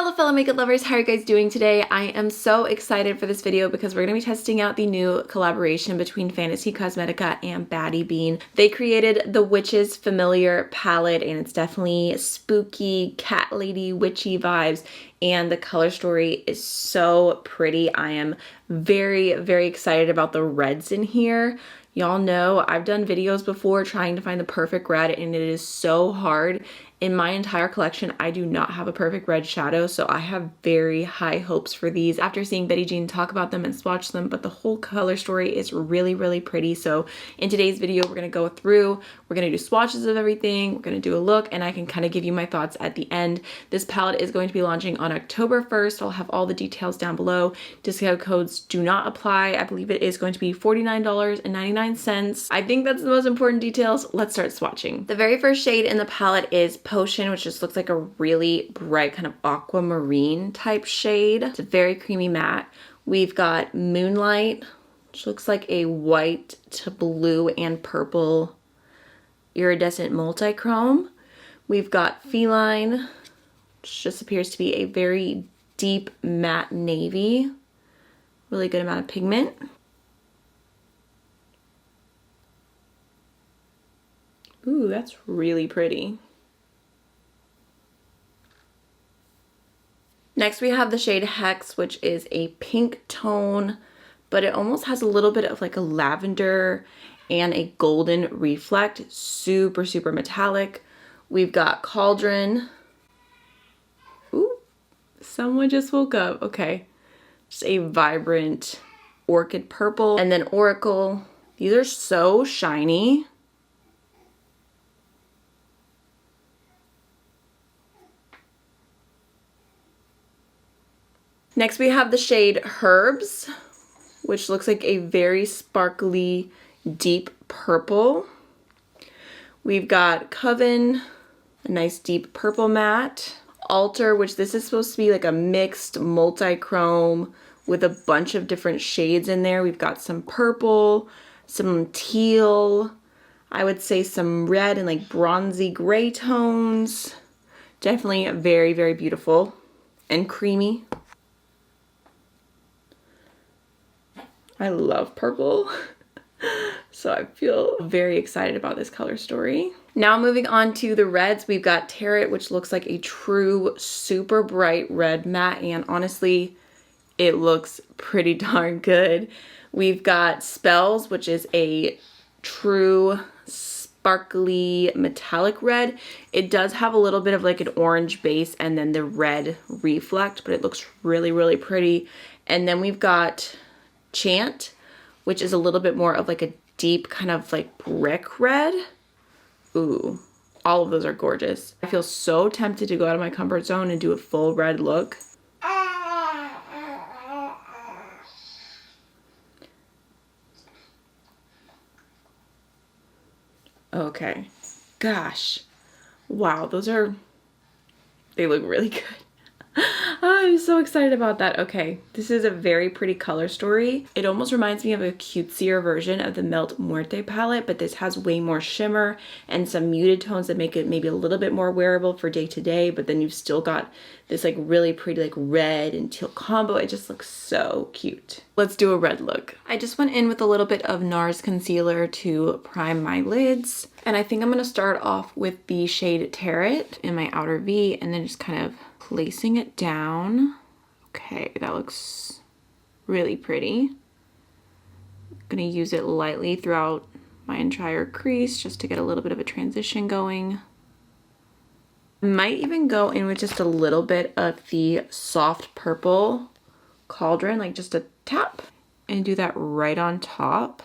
Hello fellow makeup lovers, how are you guys doing today? I am so excited for this video because we're going to be testing out the new collaboration between Fantasy Cosmetica and Battybean. They created the Witch's Familiar palette and it's definitely spooky, cat lady, witchy vibes, and the color story is so pretty. I am very, very excited about the reds in here. Y'all know I've done videos before trying to find the perfect red and it is so hard. In my entire collection, I do not have a perfect red shadow, so I have very high hopes for these after seeing Betty Jean talk about them and swatch them, but the whole color story is really, really pretty. So in today's video, we're gonna go through, we're gonna do swatches of everything, we're gonna do a look, and I can kind of give you my thoughts at the end. This palette is going to be launching on October 1st. I'll have all the details down below. Discount codes do not apply. I believe it is going to be $49.99. I think that's the most important details. Let's start swatching. The very first shade in the palette is Potion, which just looks like a really bright kind of aquamarine type shade. It's a very creamy matte. We've got Moonlight, which looks like a white to blue and purple iridescent multi-chrome. We've got Feline, which just appears to be a very deep matte navy. Really good amount of pigment. Ooh, that's really pretty. Next we have the shade Hex, which is a pink tone, but it almost has a little bit of like a lavender and a golden reflect. Super, super metallic. We've got Cauldron. Ooh, someone just woke up. Okay. Just a vibrant orchid purple. And then Oracle. These are so shiny. Next we have the shade Herbs, which looks like a very sparkly, deep purple. We've got Coven, a nice deep purple matte. Altar, which this is supposed to be like a mixed multi-chrome with a bunch of different shades in there. We've got some purple, some teal, I would say some red and like bronzy gray tones. Definitely very, very beautiful and creamy. I love purple, so I feel very excited about this color story. Now moving on to the reds, we've got Terra, which looks like a true super bright red matte, and honestly, it looks pretty darn good. We've got Spells, which is a true sparkly metallic red. It does have a little bit of like an orange base and then the red reflect, but it looks really, really pretty. And then we've got Chant, which is a little bit more of like a deep kind of like brick red. Ooh, all of those are gorgeous. I feel so tempted to go out of my comfort zone and do a full red look. Okay, gosh, wow, they look really good. I'm so excited about that. Okay, this is a very pretty color story. It almost reminds me of a cutesier version of the Melt Muerte palette, but this has way more shimmer and some muted tones that make it maybe a little bit more wearable for day to day, but then you've still got this like really pretty like red and teal combo. It just looks so cute. Let's do a red look. I just went in with a little bit of NARS concealer to prime my lids, and I think I'm gonna start off with the shade Terra in my outer V and then just kind of placing it down. Okay, that looks really pretty. I'm gonna use it lightly throughout my entire crease just to get a little bit of a transition going. I might even go in with just a little bit of the soft purple Cauldron, like just a tap, and do that right on top.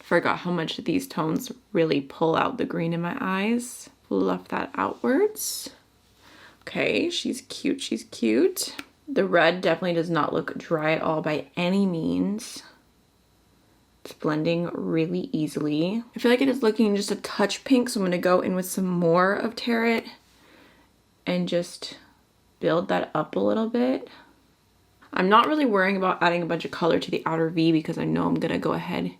Forgot how much these tones really pull out the green in my eyes. Fluff that outwards. Okay, she's cute, she's cute. The red definitely does not look dry at all by any means. It's blending really easily. I feel like it is looking just a touch pink, so I'm gonna go in with some more of Terra and just build that up a little bit. I'm not really worrying about adding a bunch of color to the outer V because I know I'm gonna go ahead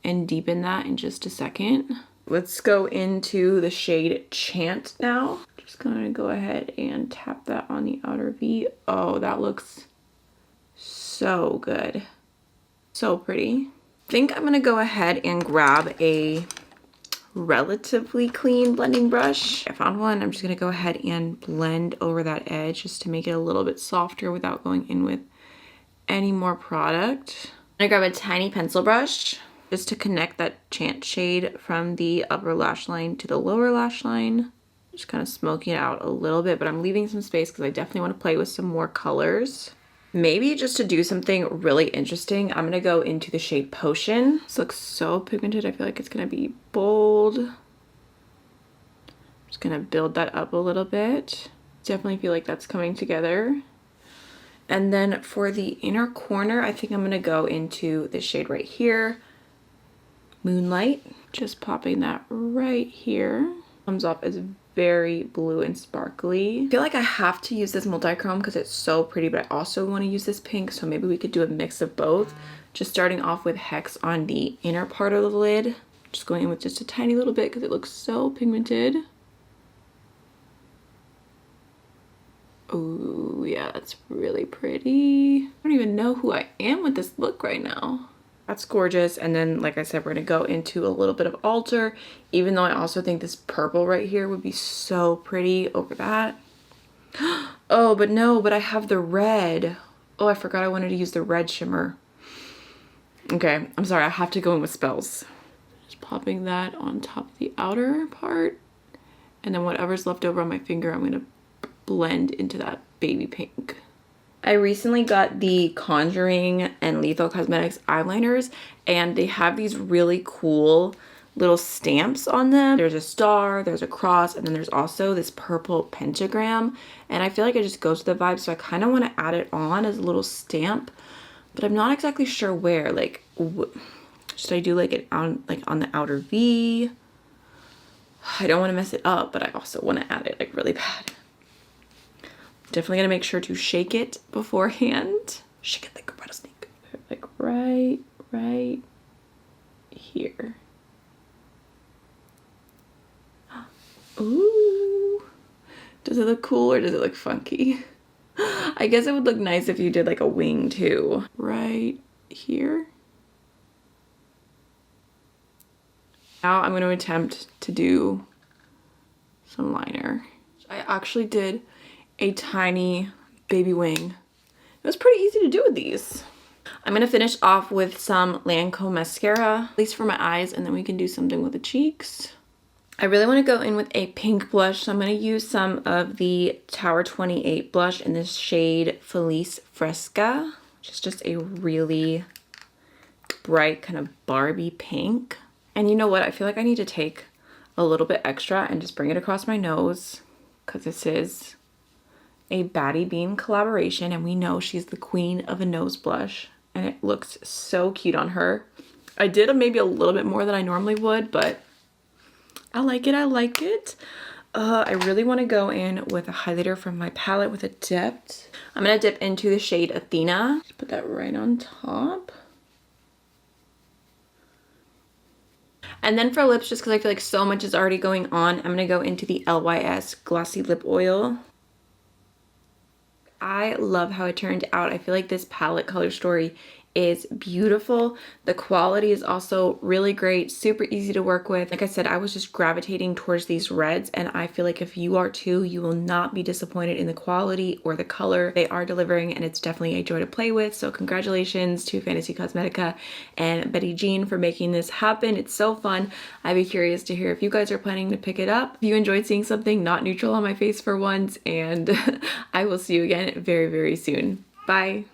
and deepen that in just a second. Let's go into the shade Chant now. Just gonna go ahead and tap that on the outer V. Oh, that looks so good. So pretty. I think I'm gonna go ahead and grab a relatively clean blending brush. I found one. I'm just gonna go ahead and blend over that edge just to make it a little bit softer without going in with any more product. I'm gonna grab a tiny pencil brush just to connect that chant shade from the upper lash line to the lower lash line. Just kind of smoking it out a little bit, but I'm leaving some space because I definitely want to play with some more colors. Maybe just to do something really interesting, I'm gonna go into the shade Potion. This looks so pigmented. I feel like it's gonna be bold. Just gonna build that up a little bit. Definitely feel like that's coming together. And then for the inner corner, I think I'm gonna go into this shade right here, Moonlight. Just popping that right here. Comes off as very blue and sparkly. I feel like I have to use this multi-chrome because it's so pretty, but I also want to use this pink, so maybe we could do a mix of both. Just starting off with Hex on the inner part of the lid. Just going in with just a tiny little bit because it looks so pigmented. Oh yeah, that's really pretty. I don't even know who I am with this look right now. That's gorgeous. And then, like I said, we're gonna go into a little bit of Alter, even though I also think this purple right here would be so pretty over that. Oh, but no, but I have the red. Oh, I forgot I wanted to use the red shimmer. Okay, I'm sorry, I have to go in with spells. Just popping that on top of the outer part. And then whatever's left over on my finger, I'm gonna blend into that baby pink. I recently got the Conjuring and Lethal Cosmetics eyeliners, and they have these really cool little stamps on them. There's a star, there's a cross, and then there's also this purple pentagram, and I feel like it just goes with the vibe, so I kind of want to add it on as a little stamp, but I'm not exactly sure where. Like, should I do like it on the outer V? I don't want to mess it up, but I also want to add it like really bad. Definitely gonna make sure to shake it beforehand. Shake it like a rattlesnake. Like right here. Ooh. Does it look cool or does it look funky? I guess it would look nice if you did like a wing too. Right here. Now I'm gonna attempt to do some liner. I actually did a tiny baby wing. It was pretty easy to do with these. I'm gonna finish off with some Lancome mascara, at least for my eyes, and then we can do something with the cheeks. I really want to go in with a pink blush, so I'm going to use some of the Tower 28 blush in this shade Felice Fresca, which is just a really bright kind of Barbie pink. And you know what? I feel like I need to take a little bit extra and just bring it across my nose, because this is a Battybean collaboration, and we know she's the queen of a nose blush, and it looks so cute on her. I did maybe a little bit more than I normally would, but I like it. I like it. I really want to go in with a highlighter from my palette with Adept. I'm going to dip into the shade Athena. Just put that right on top. And then for lips, just because I feel like so much is already going on, I'm going to go into the LYS Glossy Lip Oil. I love how it turned out. I feel like this palette color story is beautiful. The quality is also really great, super easy to work with. Like I said, I was just gravitating towards these reds, and I feel like if you are too, you will not be disappointed in the quality or the color. They are delivering, and it's definitely a joy to play with. So congratulations to Fantasy Cosmetica and Betty Jean for making this happen. It's so fun. I'd be curious to hear if you guys are planning to pick it up. If you enjoyed seeing something not neutral on my face for once, and I will see you again very, very soon. Bye.